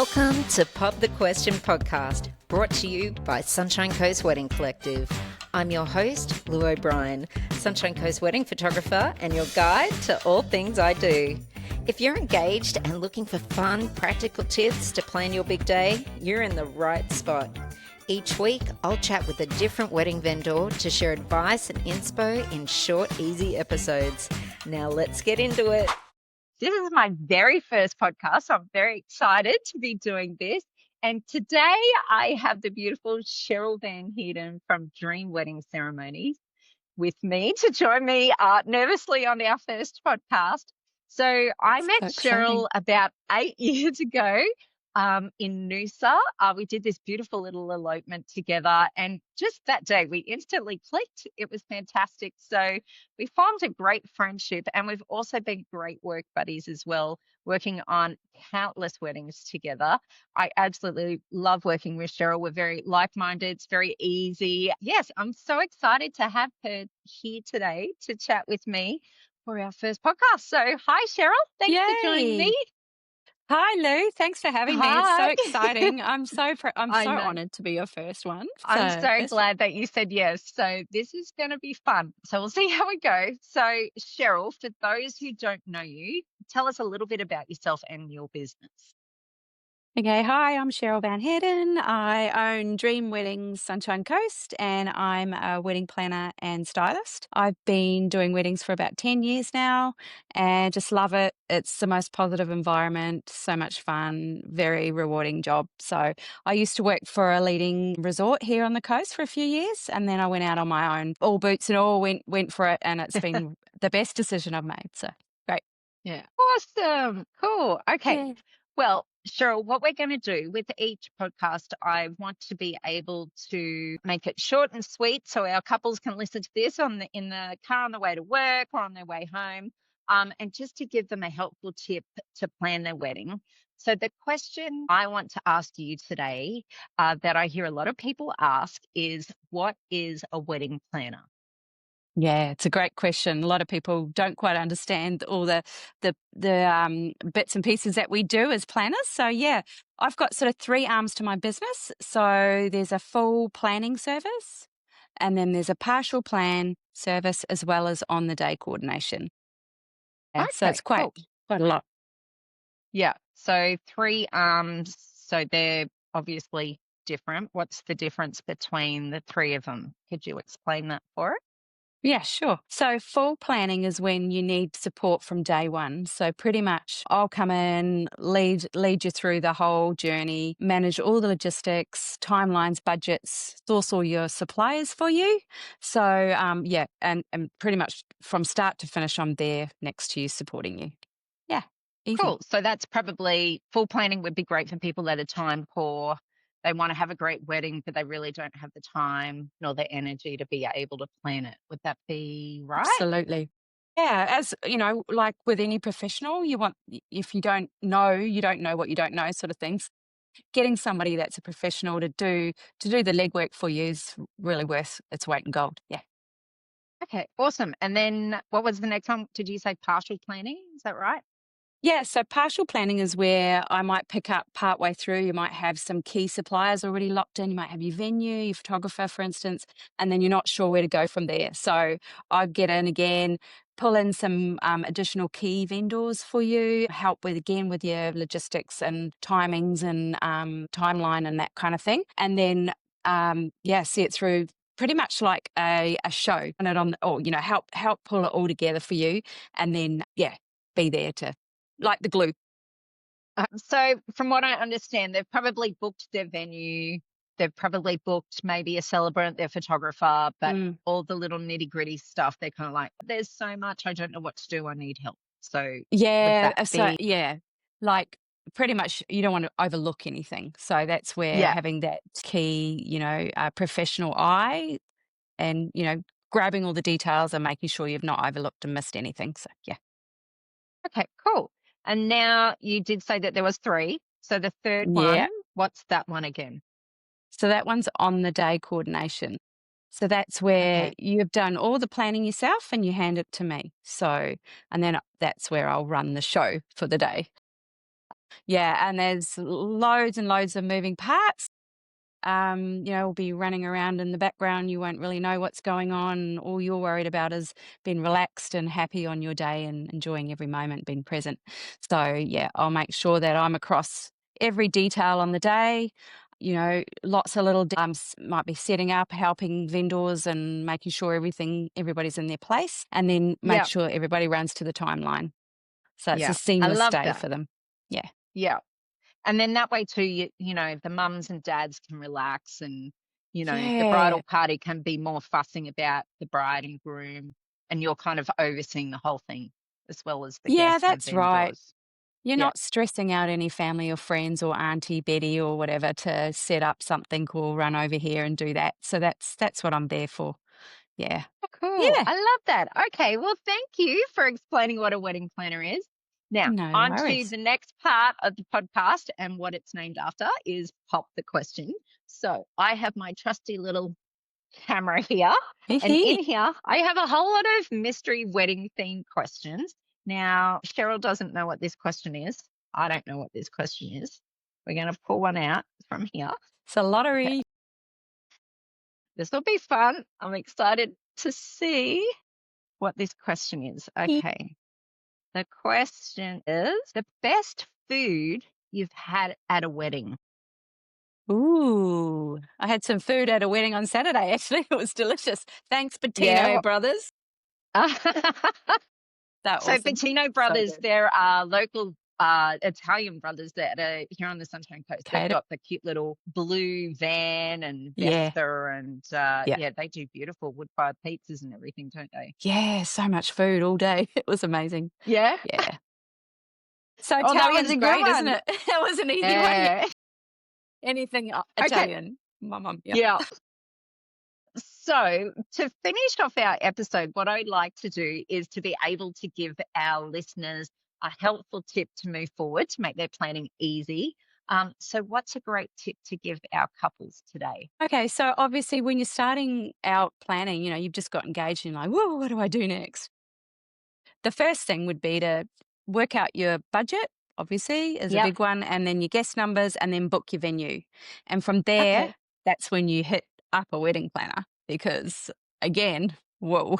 Welcome to Pop the Question podcast, brought to you by Sunshine Coast Wedding Collective. I'm your host, Lou O'Brien, Sunshine Coast wedding photographer and your guide to all things I do. If you're engaged and looking for fun, practical tips to plan your big day, you're in the right spot. Each week, I'll chat with a different wedding vendor to share advice and inspo in short, easy episodes. Now let's get into it. This is my very first podcast, so I'm very excited to be doing this. And today I have the beautiful Sheryl Van Heeden from Dream Wedding Ceremonies with me to join me nervously on our first podcast. So I met Sheryl about 8 years ago in Noosa. We did this beautiful little elopement together, and just that day we instantly clicked. It was fantastic. So we formed a great friendship, and we've also been great work buddies as well, working on countless weddings together. I absolutely love working with Sheryl. We're very like-minded. It's very easy. Yes, I'm so excited to have her here today to chat with me for our first podcast. So hi, Sheryl. Thanks for joining me. Hi, Lou. Thanks for having me. It's so exciting. I'm so honored to be your first one. I'm so glad that you said yes. So this is going to be fun. So we'll see how we go. So Sheryl, for those who don't know you, tell us a little bit about yourself and your business. Okay, hi, I'm Sheryl Van Heeden. I own Dream Weddings Sunshine Coast, and I'm a wedding planner and stylist. I've been doing weddings for about 10 years now and just love it. It's the most positive environment, so much fun, very rewarding job. So I used to work for a leading resort here on the coast for a few years, and then I went out on my own, all boots and all, went for it, and it's been the best decision I've made. So great. Yeah. Awesome. Cool. Okay. Yeah. Well, Sheryl, what we're going to do with each podcast, I want to be able to make it short and sweet so our couples can listen to this in the car on the way to work or on their way home, and just to give them a helpful tip to plan their wedding. So the question I want to ask you today that I hear a lot of people ask is, what is a wedding planner? Yeah, it's a great question. A lot of people don't quite understand all the bits and pieces that we do as planners. So yeah, I've got sort of three arms to my business. So there's a full planning service, and then there's a partial plan service, as well as on the day coordination. Yeah, Okay, so it's quite a lot. Yeah. So three arms. So they're obviously different. What's the difference between the three of them? Could you explain that for us? Yeah, sure. So full planning is when you need support from day one. So pretty much I'll come in, lead you through the whole journey, manage all the logistics, timelines, budgets, source all your suppliers for you. So yeah, and pretty much from start to finish, I'm there next to you, supporting you. Yeah. Easy. Cool. So that's probably full planning would be great for people that are time poor. They want to have a great wedding, but they really don't have the time nor the energy to be able to plan it. Would that be right? Absolutely. Yeah, as you know, like with any professional, if you don't know, you don't know what you don't know, sort of things. Getting somebody that's a professional to do the legwork for you is really worth its weight in gold. Yeah. Okay, awesome. And then what was the next one? Did you say partial planning? Is that right? Yeah, so partial planning is where I might pick up partway through. You might have some key suppliers already locked in. You might have your venue, your photographer, for instance, and then you're not sure where to go from there. So I get in again, pull in some additional key vendors for you, help with your logistics and timings and timeline and that kind of thing. And then, see it through pretty much like a show, and help pull it all together for you. And then, be there to, like the glue. So from what I understand, they've probably booked their venue. They've probably booked maybe a celebrant, their photographer, but all the little nitty gritty stuff, they're kind of like, there's so much, I don't know what to do. I need help. So like pretty much you don't want to overlook anything. So that's where having that key, professional eye and, grabbing all the details and making sure you've not overlooked and missed anything. So, yeah. Okay, cool. And now you did say that there was three. So the third one, what's that one again? So that one's on the day coordination. So that's where you've done all the planning yourself and you hand it to me. So, and then that's where I'll run the show for the day. Yeah, and there's loads and loads of moving parts. We'll be running around in the background. You won't really know what's going on. All you're worried about is being relaxed and happy on your day and enjoying every moment, being present. So, yeah, I'll make sure that I'm across every detail on the day. Lots of little might be setting up, helping vendors and making sure everybody's in their place, and then make Yeah. sure everybody runs to the timeline. So it's a Yeah. I seamless love day that. for them. Yeah. Yeah. And then that way too, the mums and dads can relax and, the Yeah. bridal party can be more fussing about the bride and groom and you're kind of overseeing the whole thing as well as the Yeah, guests and that's right. vendors. You're Yeah. not stressing out any family or friends or Auntie Betty or whatever to set up something or run over here and do that. So that's what I'm there for. Yeah. Oh, cool. Yeah. I love that. Okay. Well, thank you for explaining what a wedding planner is. Now, No on to worries. the next part of the podcast, and what it's named after is Pop the Question. So I have my trusty little camera here. And in here, I have a whole lot of mystery wedding themed questions. Now, Cheryl doesn't know what this question is. I don't know what this question is. We're going to pull one out from here. It's a Okay. lottery. This will be fun. I'm excited to see what this question is. Okay. The question is the best food you've had at a wedding. Ooh. I had some food at a wedding on Saturday, actually. It was delicious. Thanks, Yeah. Bettino Brothers. They're So awesome. Bettino So Brothers, good. they're local Italian brothers that are here on the Sunshine Coast. They've Cater. got the cute little blue van and Yeah. Vesta, and Yeah. yeah, they do beautiful wood-fired pizzas and everything, don't they? Yeah. So much food all day. It was amazing. Yeah. Yeah. So Oh, that was Italian's a good great, isn't one. it? That was an easy one. Yeah. Yeah. Anything Okay. Italian. My mum. Yeah. Yeah. So, to finish off our episode, what I'd like to do is to be able to give our listeners a helpful tip to move forward to make their planning easy. So, what's a great tip to give our couples today? Okay, so obviously when you're starting out planning, you've just got engaged and you're like, whoa, what do I do next? The first thing would be to work out your budget, obviously, is a Yep. big one, and then your guest numbers, and then book your venue. And from there, Okay. that's when you hit up a wedding planner because, again, whoa,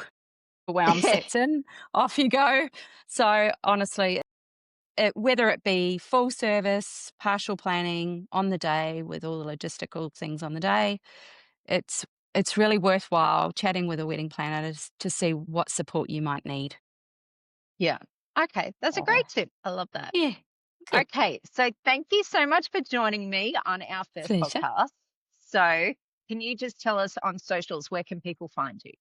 overwhelm sets in, off you go. So honestly, whether it be full service, partial planning on the day with all the logistical things on the day, it's it's really worthwhile chatting with a wedding planner to see what support you might need. Yeah. Okay. That's a Oh. great tip. I love that. Yeah, good. Okay. So, thank you so much for joining me on our first Pleasure. podcast. So, can you just tell us on socials, where can people find you?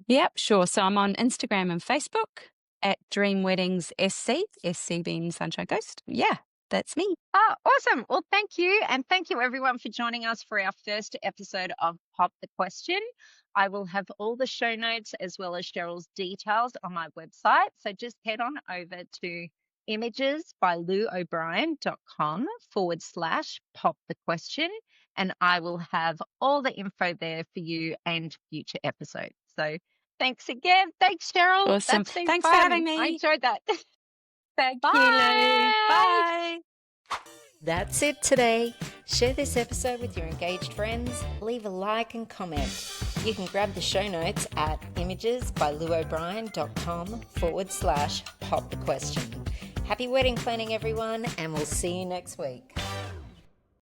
Yep, sure. So I'm on Instagram and Facebook at Dream Weddings SC being Sunshine Coast. Yeah, that's me. Oh, awesome. Well, thank you. And thank you, everyone, for joining us for our first episode of Pop the Question. I will have all the show notes as well as Cheryl's details on my website. So just head on over to imagesbylouobrien.com/pop the question. And I will have all the info there for you and future episodes. So thanks again. Thanks, Cheryl. Awesome. That's been Thanks for having fun. I me. enjoyed that. Thank you, Lou. Bye. Bye. That's it today. Share this episode with your engaged friends, leave a like and comment. You can grab the show notes at imagesbylouobrien.com/pop the question. Happy wedding planning, everyone, and we'll see you next week.